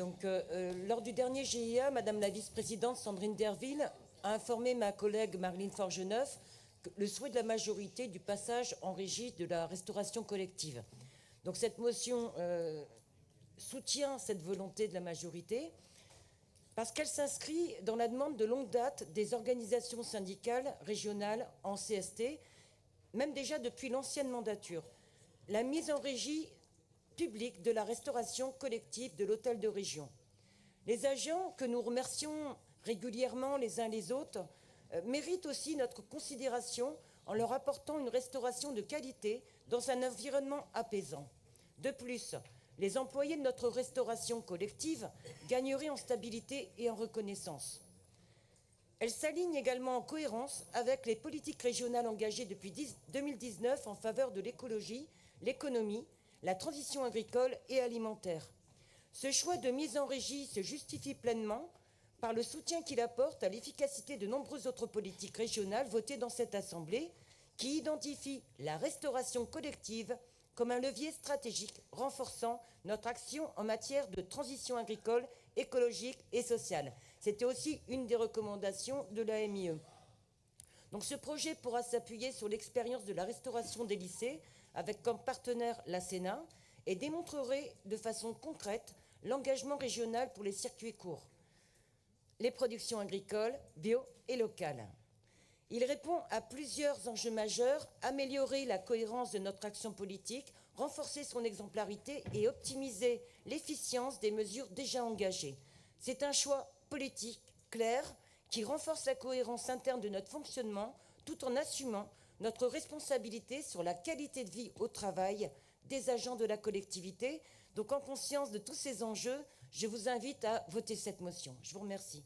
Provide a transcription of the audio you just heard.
Lors du dernier GIA, Madame la vice-présidente Sandrine Derville a informé ma collègue Marlene Forgeneuf que le souhait de la majorité du passage en régie de la restauration collective. Donc cette motion soutient cette volonté de la majorité parce qu'elle s'inscrit dans la demande de longue date des organisations syndicales régionales en CST, même déjà depuis l'ancienne mandature. La mise en régie public de la restauration collective de l'hôtel de région. Les agents, que nous remercions régulièrement les uns les autres, méritent aussi notre considération en leur apportant une restauration de qualité dans un environnement apaisant. De plus, les employés de notre restauration collective gagneraient en stabilité et en reconnaissance. Elle s'aligne également en cohérence avec les politiques régionales engagées depuis 2019 en faveur de l'écologie, l'économie, la transition agricole et alimentaire. Ce choix de mise en régie se justifie pleinement par le soutien qu'il apporte à l'efficacité de nombreuses autres politiques régionales votées dans cette Assemblée, qui identifient la restauration collective comme un levier stratégique renforçant notre action en matière de transition agricole, écologique et sociale. C'était aussi une des recommandations de l'AMIE. Donc ce projet pourra s'appuyer sur l'expérience de la restauration des lycées, avec comme partenaire la Sénat, et démontrerait de façon concrète l'engagement régional pour les circuits courts, les productions agricoles, bio et locales. Il répond à plusieurs enjeux majeurs: améliorer la cohérence de notre action politique, renforcer son exemplarité et optimiser l'efficience des mesures déjà engagées. C'est un choix politique clair qui renforce la cohérence interne de notre fonctionnement tout en assumant notre responsabilité sur la qualité de vie au travail des agents de la collectivité. Donc en conscience de tous ces enjeux, je vous invite à voter cette motion. Je vous remercie.